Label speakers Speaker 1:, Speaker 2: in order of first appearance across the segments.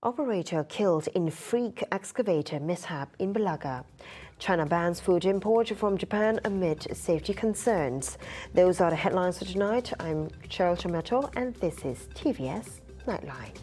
Speaker 1: Operator killed in freak excavator mishap in Bulaga. China bans food import from Japan amid safety concerns. Those are the headlines for tonight. I'm Cheryl Tomato and this is TVS Nightline.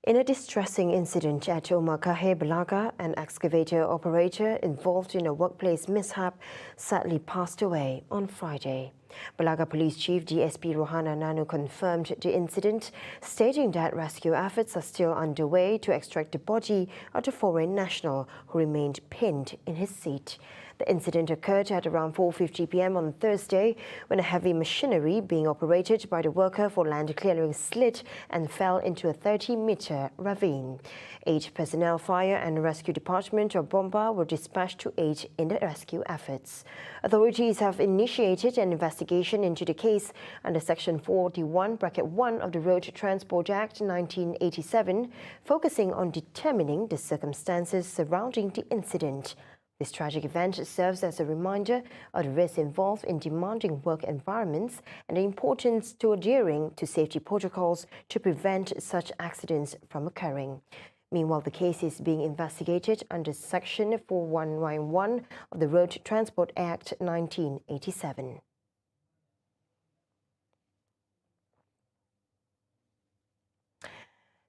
Speaker 1: In a distressing incident at Omakahe, Bulaga, an excavator operator involved in a workplace mishap sadly passed away on Friday. Bulaga Police Chief DSP Rohana Nanu confirmed the incident, stating that rescue efforts are still underway to extract the body of the foreign national who remained pinned in his seat. The incident occurred at around 4:50 p.m. on Thursday when a heavy machinery being operated by the worker for land clearing slid and fell into a 30-meter ravine. 8 personnel, fire and rescue department of Bomba were dispatched to aid in the rescue efforts. Authorities have initiated an investigation into the case under Section 41(1) of the Road Transport Act 1987, focusing on determining the circumstances surrounding the incident. This tragic event serves as a reminder of the risks involved in demanding work environments and the importance to adhering to safety protocols to prevent such accidents from occurring. Meanwhile, the case is being investigated under Section 4191 of the Road Transport Act 1987.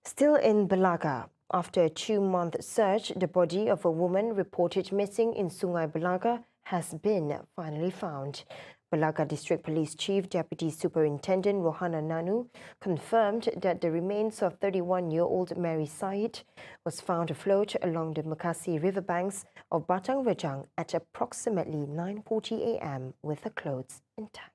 Speaker 1: Still in Bulaga, after a 2-month search, the body of a woman reported missing in Sungai Bulaga has been finally found. Bulaga District Police Chief Deputy Superintendent Rohana Nanu confirmed that the remains of 31-year-old Mary Said was found afloat along the Makasi riverbanks of Batang Rejang at approximately 9:40 a.m. with her clothes intact.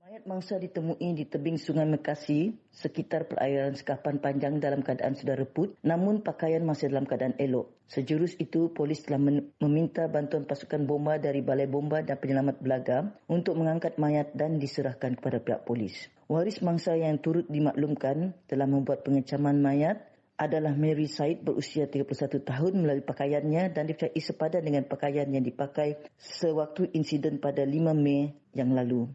Speaker 2: Mayat mangsa ditemui di tebing Sungai Mekasi sekitar perairan Sekapan Panjang dalam keadaan sudah reput, namun pakaian masih dalam keadaan elok. Sejurus itu, polis telah meminta bantuan pasukan bomba dari Balai Bomba dan Penyelamat Belaga untuk mengangkat mayat dan diserahkan kepada pihak polis. Waris mangsa yang turut dimaklumkan telah membuat pengecaman mayat adalah Mary Said berusia 31 tahun melalui pakaiannya dan dipercayai sepadan dengan pakaian yang dipakai sewaktu insiden pada 5 Mei yang lalu.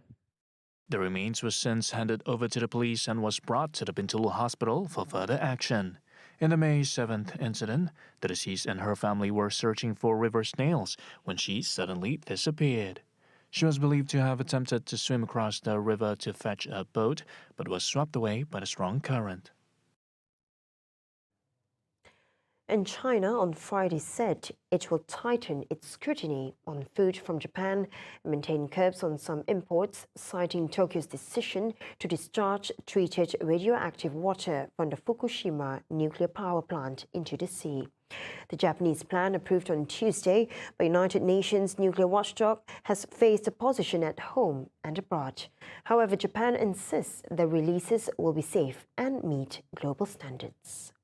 Speaker 3: The remains were since handed over to the police and was brought to the Bintulu Hospital for further action. In the May 7th incident, the deceased and her family were searching for river snails when she suddenly disappeared. She was believed to have attempted to swim across the river to fetch a boat, but was swept away by the strong current.
Speaker 1: And China on Friday said it will tighten its scrutiny on food from Japan and maintain curbs on some imports, citing Tokyo's decision to discharge treated radioactive water from the Fukushima nuclear power plant into the sea. The Japanese plan, approved on Tuesday by United Nations nuclear watchdog, has faced opposition at home and abroad. However, Japan insists the releases will be safe and meet global standards.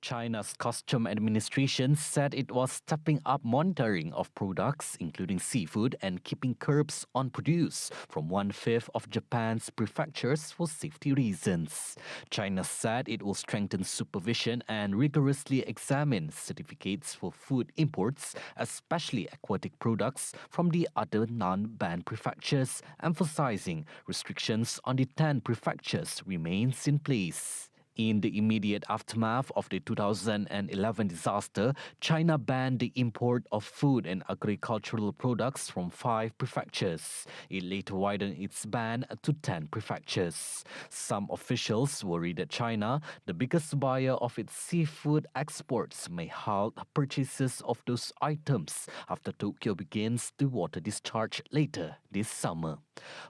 Speaker 4: China's Customs Administration said it was stepping up monitoring of products, including seafood, and keeping curbs on produce from 1/5 of Japan's prefectures for safety reasons. China said it will strengthen supervision and rigorously examine certificates for food imports, especially aquatic products, from the other non-banned prefectures, emphasizing restrictions on the 10 prefectures remains in place. In the immediate aftermath of the 2011 disaster, China banned the import of food and agricultural products from 5 prefectures. It later widened its ban to 10 prefectures. Some officials worry that China, the biggest buyer of its seafood exports, may halt purchases of those items after Tokyo begins the water discharge later this summer.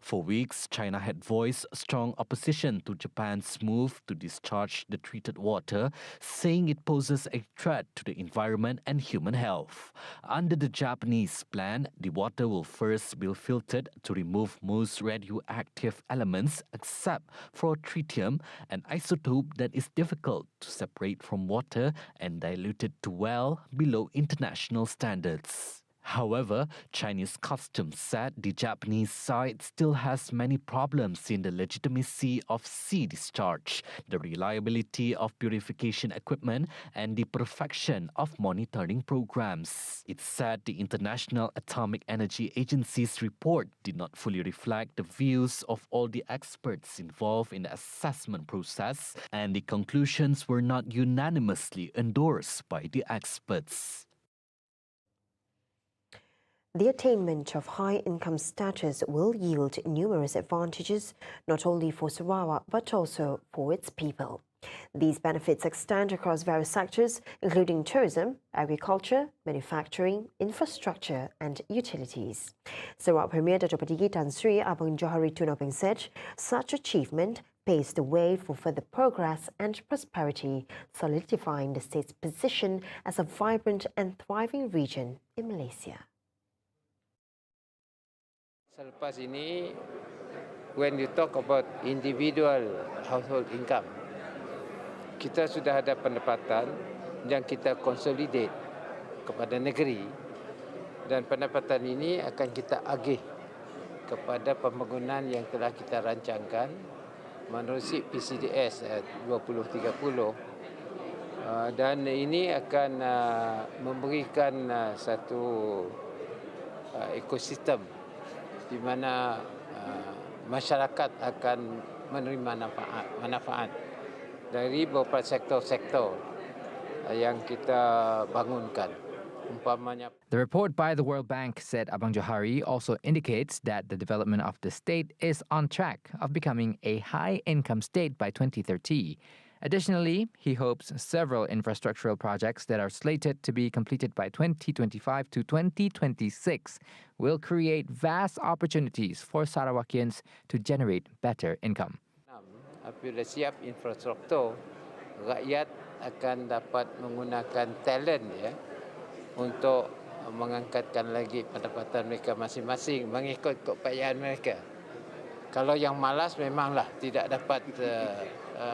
Speaker 4: For weeks, China had voiced strong opposition to Japan's move to discharge the treated water, saying it poses a threat to the environment and human health. Under the Japanese plan, the water will first be filtered to remove most radioactive elements except for tritium, an isotope that is difficult to separate from water and diluted to well below international standards. However, Chinese customs said the Japanese side still has many problems in the legitimacy of sea discharge, the reliability of purification equipment, and the perfection of monitoring programs. It said the International Atomic Energy Agency's report did not fully reflect the views of all the experts involved in the assessment process, and the conclusions were not unanimously endorsed by the experts.
Speaker 1: The attainment of high income status will yield numerous advantages, not only for Sarawak but also for its people. These benefits extend across various sectors, including tourism, agriculture, manufacturing, infrastructure, and utilities. Sarawak Premier Dato' Patigi Tan Sri Abang Johari Tunoping said such achievement paves the way for further progress and prosperity, solidifying the state's position as a vibrant and thriving region in Malaysia.
Speaker 5: Selepas ini, when you talk about individual household income, kita sudah ada pendapatan yang kita consolidate kepada negeri, dan pendapatan ini akan kita agih kepada pembangunan yang telah kita rancangkan menerusi PCDS 2030, dan ini akan memberikan satu ekosistem di mana masyarakat akan menerima manfaat dari beberapa sektor-sektor yang kita bangunkan. Umpamanya.
Speaker 6: The report by the World Bank, said Abang Johari, also indicates that the development of the state is on track of becoming a high-income state by 2030. Additionally, he hopes several infrastructural projects that are slated to be completed by 2025 to 2026 will create vast opportunities for Sarawakians to generate better income.
Speaker 5: Apabila siap infrastruktur, rakyat akan dapat menggunakan talent untuk mengangkatkan lagi pendapatan mereka masing-masing mengikut keupayaan mereka. Kalau yang malas memanglah tidak dapat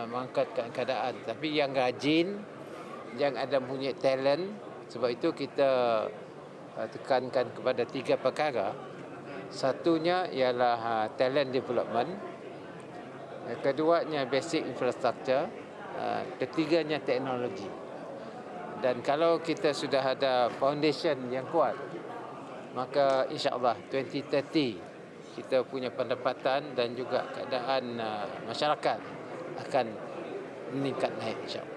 Speaker 5: mengangkatkan keadaan, tapi yang rajin, yang ada punya talent, sebab itu kita tekankan kepada 3 perkara. Satunya ialah talent development, keduanya basic infrastructure, ketiganya teknologi. Dan kalau kita sudah ada foundation yang kuat, maka insya-Allah 2030 kita punya pendapatan dan juga keadaan masyarakat akan meningkat naik, insya-Allah.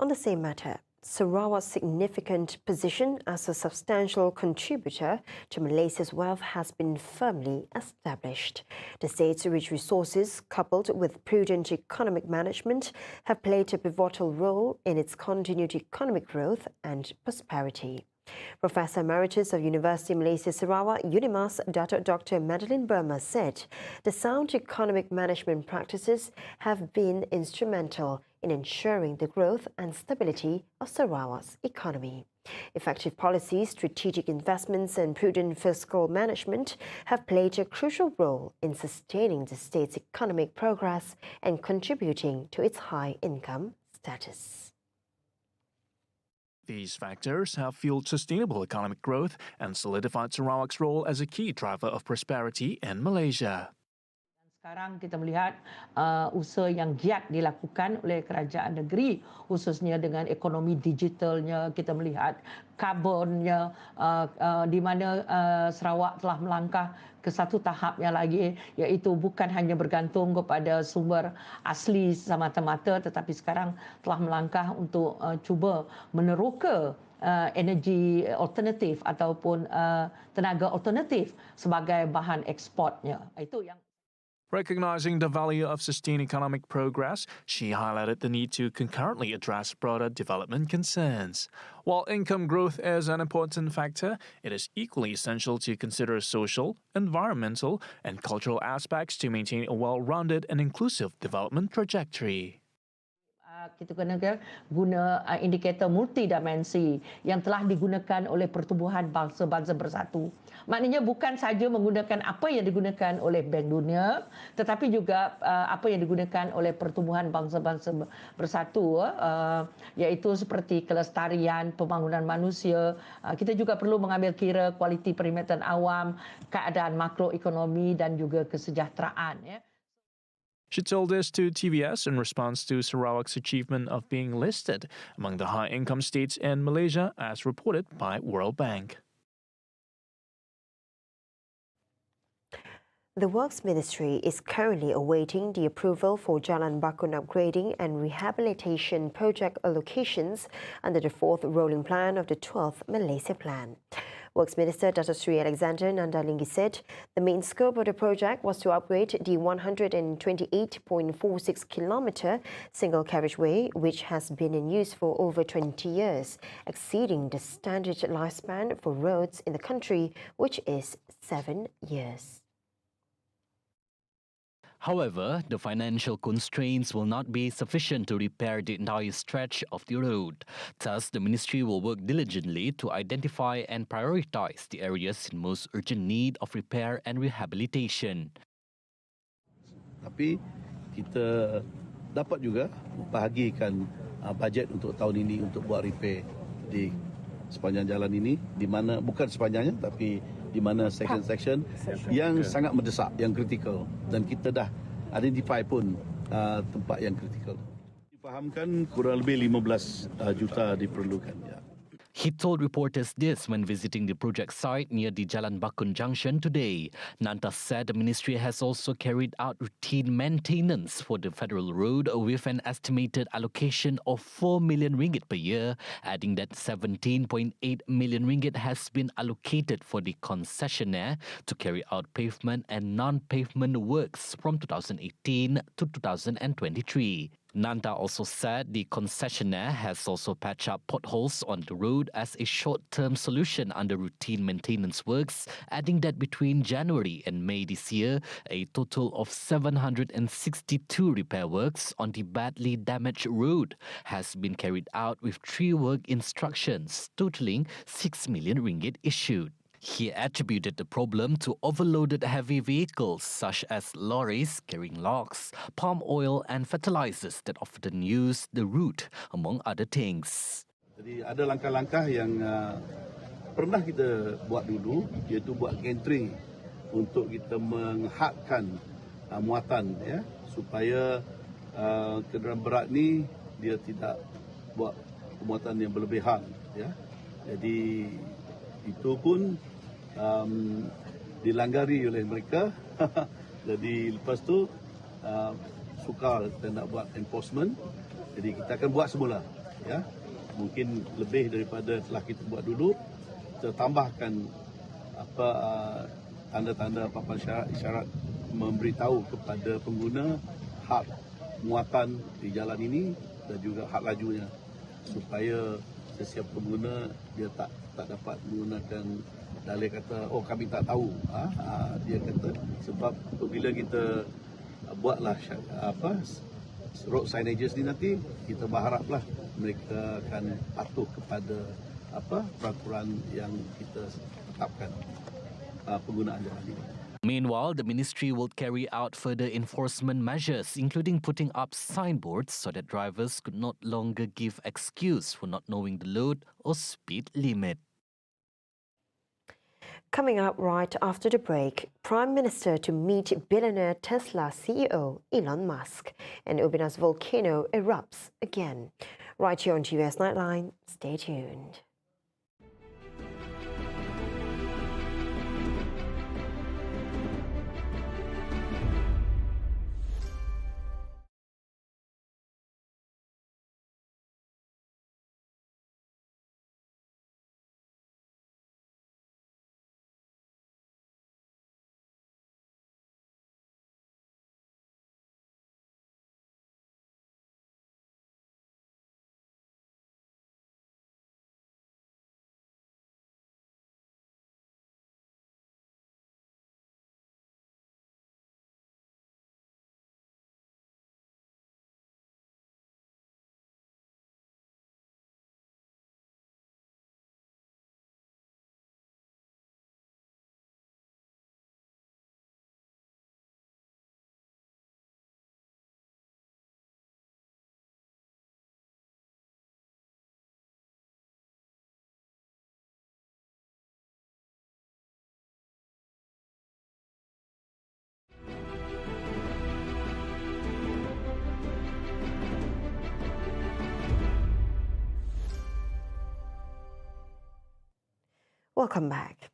Speaker 1: On the same matter, Sarawak's significant position as a substantial contributor to Malaysia's wealth has been firmly established. The state's rich resources, coupled with prudent economic management, have played a pivotal role in its continued economic growth and prosperity. Professor Emeritus of University of Malaysia Sarawak, UNIMAS, Dr. Madeline Burma said the sound economic management practices have been instrumental in ensuring the growth and stability of Sarawak's economy. Effective policies, strategic investments and prudent fiscal management have played a crucial role in sustaining the state's economic progress and contributing to its high income status.
Speaker 3: These factors have fueled sustainable economic growth and solidified Sarawak's role as a key driver of prosperity in Malaysia.
Speaker 7: Sekarang kita melihat usaha yang giat dilakukan oleh kerajaan negeri, khususnya dengan ekonomi digitalnya. Kita melihat karbonnya, di mana Sarawak telah melangkah ke satu tahap yang lagi, iaitu bukan hanya bergantung kepada sumber asli semata-mata, tetapi sekarang telah melangkah untuk cuba meneroka energi alternatif ataupun tenaga alternatif sebagai bahan ekspornya. Itu yang
Speaker 3: Recognizing the value of sustained economic progress, she highlighted the need to concurrently address broader development concerns. While income growth is an important factor, it is equally essential to consider social, environmental, and cultural aspects to maintain a well-rounded and inclusive development trajectory.
Speaker 7: Kita guna indikator multidimensi yang telah digunakan oleh pertubuhan bangsa-bangsa bersatu. Maknanya bukan saja menggunakan apa yang digunakan oleh Bank Dunia, tetapi juga apa yang digunakan oleh pertubuhan bangsa-bangsa bersatu, iaitu seperti kelestarian, pembangunan manusia. Kita juga perlu mengambil kira kualiti perkhidmatan awam, keadaan makroekonomi dan juga kesejahteraan.
Speaker 3: She told this to TVS in response to Sarawak's achievement of being listed among the high-income states in Malaysia, as reported by World Bank.
Speaker 1: The Works Ministry is currently awaiting the approval for Jalan Bakun upgrading and rehabilitation project allocations under the 4th rolling plan of the 12th Malaysia Plan. Works Minister Dr. Sri Alexander Nandalinggi said the main scope of the project was to upgrade the 128.46 kilometre single carriageway, which has been in use for over 20 years, exceeding the standard lifespan for roads in the country, which is 7 years.
Speaker 4: However, the financial constraints will not be sufficient to repair the entire stretch of the road. Thus, the ministry will work diligently to identify and prioritise the areas in most urgent need of repair and rehabilitation.
Speaker 8: Tapi kita dapat juga bahagikan bajet untuk tahun ini untuk buat repair di sepanjang jalan ini, di mana bukan sepanjangnya tapi di mana section-section yang sangat mendesak, yang kritikal, dan kita dah identify pun tempat yang kritikal. Difahamkan kurang lebih 15 juta diperlukan. Ya.
Speaker 4: He told reporters this when visiting the project site near the Jalan Bakun Junction today. Nanta said the ministry has also carried out routine maintenance for the federal road with an estimated allocation of 4 million ringgit per year, adding that 17.8 million ringgit has been allocated for the concessionaire to carry out pavement and non-pavement works from 2018 to 2023. Nanta also said the concessionaire has also patched up potholes on the road as a short-term solution under routine maintenance works, adding that between January and May this year, a total of 762 repair works on the badly damaged road has been carried out with 3 work instructions, totaling 6 million ringgit issued. He attributed the problem to overloaded heavy vehicles such as lorries carrying logs, palm oil and fertilizers that often use the route, among other things.
Speaker 8: Jadi ada langkah-langkah yang pernah kita buat dulu, iaitu buat gantry untuk kita menghadkan muatan, ya, supaya kenderaan berat ni dia tidak buat muatan yang berlebihan, ya. Jadi itu pun dilanggari oleh mereka. Jadi lepas tu sukar kita nak buat enforcement. Jadi kita akan buat semula, ya. Mungkin lebih daripada telah kita buat dulu. Kita tambahkan tanda-tanda papan isyarat memberitahu kepada pengguna had muatan di jalan ini dan juga had lajunya, supaya setiap pengguna dia tak dapat menggunakan dalih kata kami tak tahu. Dia kata sebab apabila kita buatlah road signages ni, nanti kita berharaplah mereka akan patuh kepada peraturan yang kita tetapkan penggunaan jalan ini.
Speaker 4: Meanwhile, the ministry will carry out further enforcement measures, including putting up signboards so that drivers could not longer give excuse for not knowing the load or speed limit.
Speaker 1: Coming up right after the break, Prime Minister to meet billionaire Tesla CEO Elon Musk, and Ubina's volcano erupts again. Right here on TVS Nightline, stay tuned. Welcome back.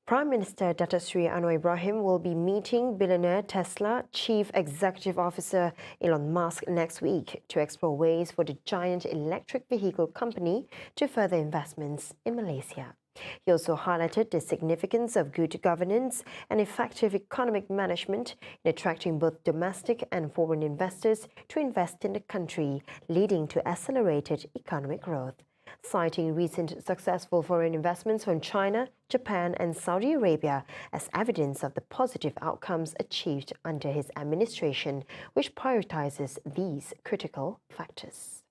Speaker 1: Prime Minister Datuk Seri Anwar Ibrahim will be meeting billionaire Tesla Chief Executive Officer Elon Musk next week to explore ways for the giant electric vehicle company to further investments in Malaysia. He also highlighted the significance of good governance and effective economic management in attracting both domestic and foreign investors to invest in the country, leading to accelerated economic growth. Citing recent successful foreign investments from China, Japan and Saudi Arabia as evidence of the positive outcomes achieved under his administration, which prioritizes these critical factors.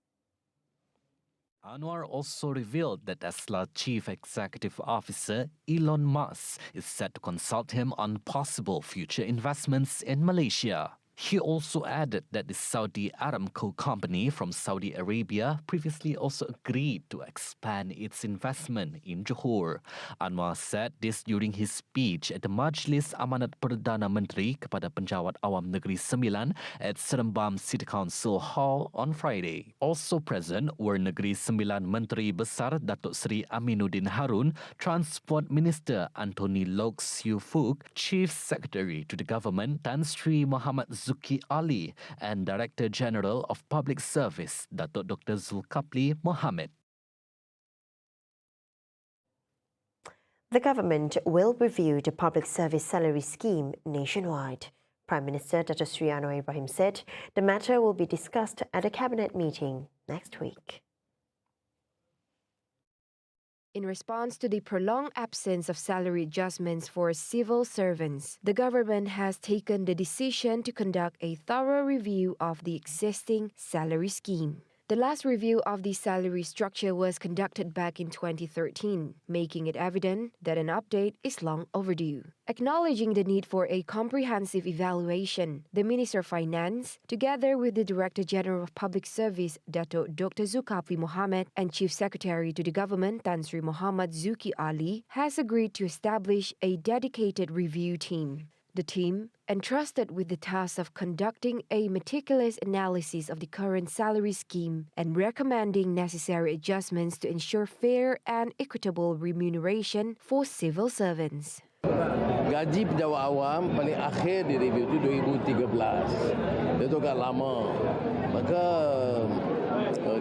Speaker 4: Anwar also revealed that Tesla Chief Executive Officer Elon Musk is set to consult him on possible future investments in Malaysia. He also added that the Saudi Aramco company from Saudi Arabia previously also agreed to expand its investment in Johor. Anwar said this during his speech at the Majlis Amanat Perdana Menteri kepada Penjawat Awam Negeri Sembilan at Seremban City Council Hall on Friday. Also present were Negeri Sembilan Menteri Besar Datuk Seri Aminuddin Harun, Transport Minister Anthony Loke Siu Fook, Chief Secretary to the Government Tan Sri Muhammad Zuki Ali and Director General of Public Service Datuk Dr. Zulkifli Mohammed.
Speaker 1: The government will review the public service salary scheme nationwide. Prime Minister Datuk Seri Anwar Ibrahim said the matter will be discussed at a cabinet meeting next week.
Speaker 9: In response to the prolonged absence of salary adjustments for civil servants, the government has taken the decision to conduct a thorough review of the existing salary scheme. The last review of the salary structure was conducted back in 2013, making it evident that an update is long overdue. Acknowledging the need for a comprehensive evaluation, the Minister of Finance, together with the Director General of Public Service, Datuk Dr. Zulkifli Mohammed, and Chief Secretary to the Government, Tan Sri Muhammad Zuki Ali, has agreed to establish a dedicated review team. The team, entrusted with the task of conducting a meticulous analysis of the current salary scheme and recommending necessary adjustments to ensure fair and equitable remuneration for civil servants.
Speaker 10: Gaji pejabat awam paling akhir di review itu 2013. Itu agak lama. Maka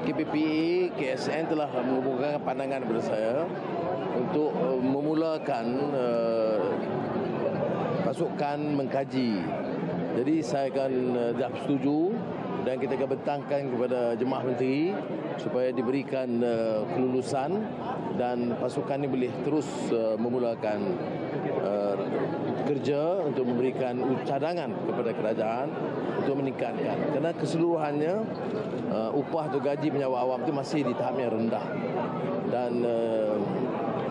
Speaker 10: KPPA, KSN telah menghubungkan pandangan kepada saya untuk memulakan pasukan mengkaji. Jadi saya akan dah setuju dan kita akan bentangkan kepada jemaah menteri supaya diberikan kelulusan dan pasukan ini boleh terus memulakan kerja untuk memberikan cadangan kepada kerajaan untuk meningkatkan. Kerana keseluruhannya upah atau gaji penjawat awam itu masih di tahap yang rendah. Dan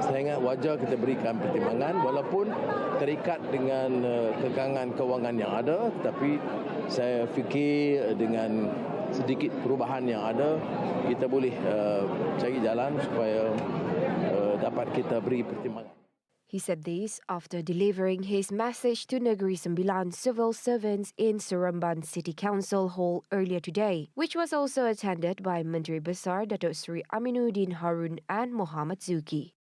Speaker 10: saya ingat wajar kita berikan pertimbangan walaupun terikat dengan kekangan kewangan yang ada, tetapi saya fikir dengan sedikit perubahan yang ada kita boleh cari jalan supaya dapat kita beri pertimbangan.
Speaker 9: He said this after delivering his message to Negeri Sembilan civil servants in Seremban City Council Hall earlier today, which was also attended by Menteri Besar Datuk Seri Aminuddin Harun and Muhammad Zuki.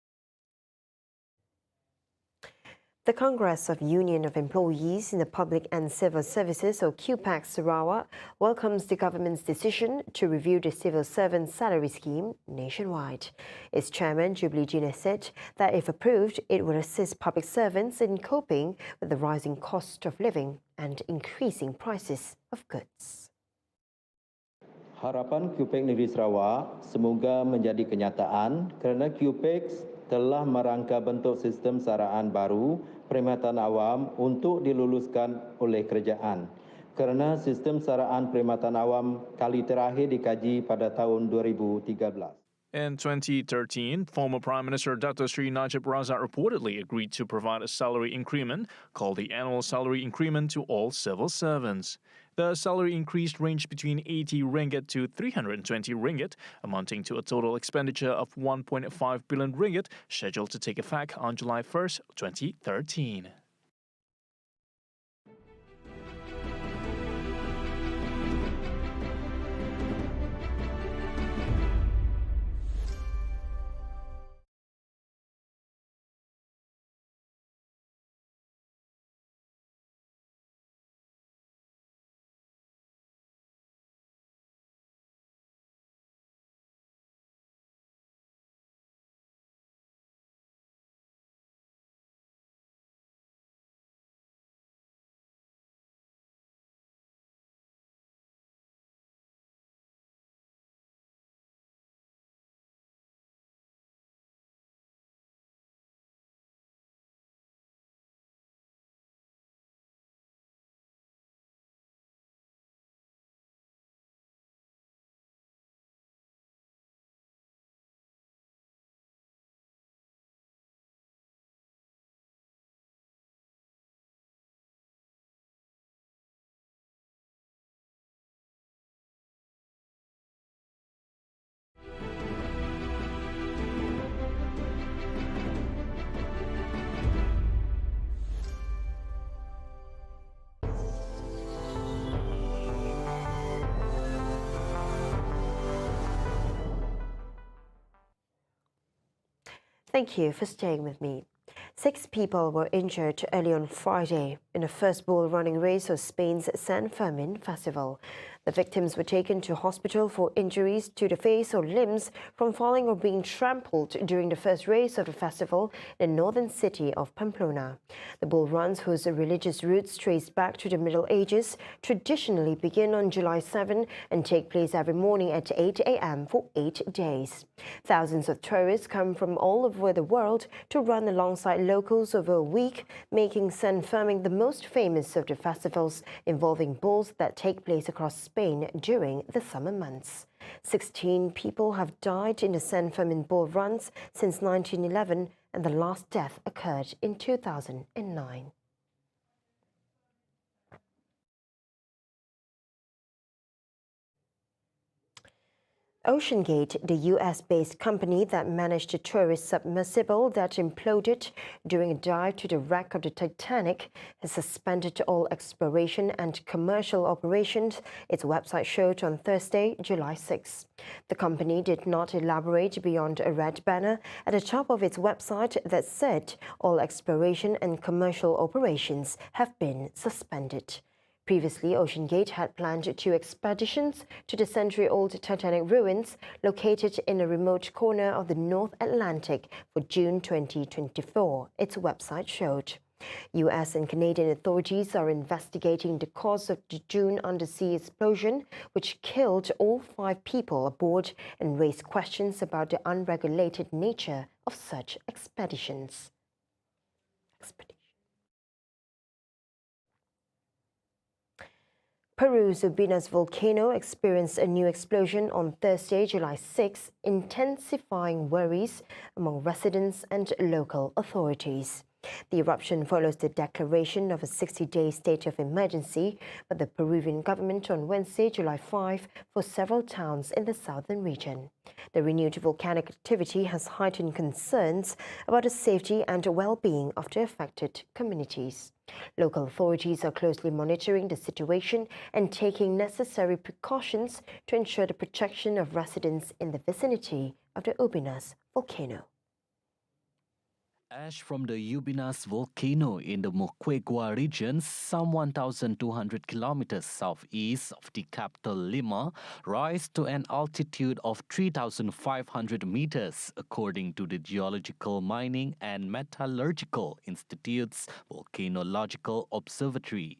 Speaker 1: The Congress of Union of Employees in the Public and Civil Services, or QPAC Sarawak, welcomes the government's decision to review the civil servant salary scheme nationwide. Its chairman, Jubilee Gina, said that if approved, it would assist public servants in coping with the rising cost of living and increasing prices of goods.
Speaker 11: Harapan QPAC Negeri Sarawak semoga menjadi kenyataan kerana QPAC telah merangka bentuk sistem saraan baru perkhidmatan awam untuk diluluskan oleh kerajaan. Kerana sistem saraan perkhidmatan awam kali terakhir dikaji pada tahun 2013.
Speaker 3: In 2013, former Prime Minister Dr. Sri Najib Razak reportedly agreed to provide a salary increment called the annual salary increment to all civil servants. The salary increase ranged between 80 ringgit to 320 ringgit, amounting to a total expenditure of 1.5 billion ringgit, scheduled to take effect on July 1st, 2013.
Speaker 1: Thank you for staying with me. 6 people were injured early on Friday in the first bull running race of Spain's San Fermin Festival. The victims were taken to hospital for injuries to the face or limbs from falling or being trampled during the first race of the festival in the northern city of Pamplona. The bull runs, whose religious roots trace back to the Middle Ages, traditionally begin on July 7 and take place every morning at 8 a.m. for 8 days. Thousands of tourists come from all over the world to run alongside locals over a week, making San Fermin the most famous of the festivals involving bulls that take place across Spain during the summer months. 16 people have died in the San Fermin bull runs since 1911, and the last death occurred in 2009. OceanGate, the US-based company that managed a tourist submersible that imploded during a dive to the wreck of the Titanic, has suspended all exploration and commercial operations, its website showed on Thursday, July 6. The company did not elaborate beyond a red banner at the top of its website that said all exploration and commercial operations have been suspended. Previously, OceanGate had planned 2 expeditions to the century-old Titanic ruins located in a remote corner of the North Atlantic for June 2024, its website showed. US and Canadian authorities are investigating the cause of the June undersea explosion, which killed all 5 people aboard and raised questions about the unregulated nature of such expeditions. Peru's Ubinas volcano experienced a new explosion on Thursday, July 6, intensifying worries among residents and local authorities. The eruption follows the declaration of a 60-day state of emergency by the Peruvian government on Wednesday, July 5, for several towns in the southern region. The renewed volcanic activity has heightened concerns about the safety and well-being of the affected communities. Local authorities are closely monitoring the situation and taking necessary precautions to ensure the protection of residents in the vicinity of the Ubinas volcano.
Speaker 4: Ash from the Ubinas volcano in the Moquegua region, some 1,200 kilometers southeast of the capital Lima, rise to an altitude of 3,500 meters, according to the Geological, Mining and Metallurgical Institute's Volcanological Observatory.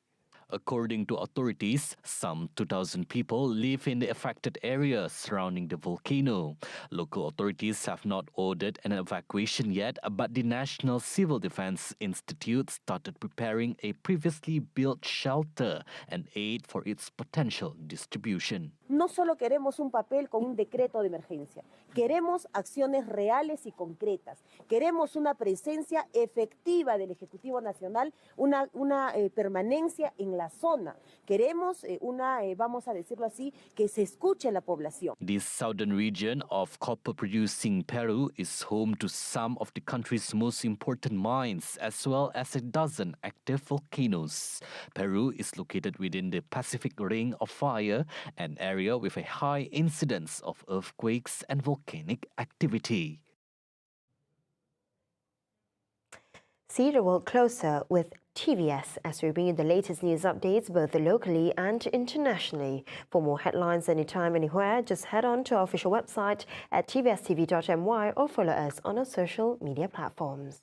Speaker 4: According to authorities, some 2,000 people live in the affected area surrounding the volcano. Local authorities have not ordered an evacuation yet, but the National Civil Defense Institute started preparing a previously built shelter and aid for its potential distribution.
Speaker 12: No solo queremos un papel con un decreto de emergencia, queremos acciones reales y concretas, queremos una presencia efectiva del Ejecutivo Nacional, una permanencia en la zona, queremos vamos a decirlo así, que se escuche la población.
Speaker 4: This southern region of copper-producing Peru is home to some of the country's most important mines, as well as a dozen active volcanoes. Peru is located within the Pacific Ring of Fire, an area with a high incidence of earthquakes and volcanic activity.
Speaker 1: See the world closer with TVS as we bring you the latest news updates both locally and internationally. For more headlines anytime, anywhere, just head on to our official website at tvstv.my or follow us on our social media platforms.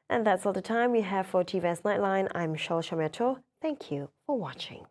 Speaker 1: And that's all the time we have for TVS Nightline. I'm Shal Shamiato. Thank you for watching.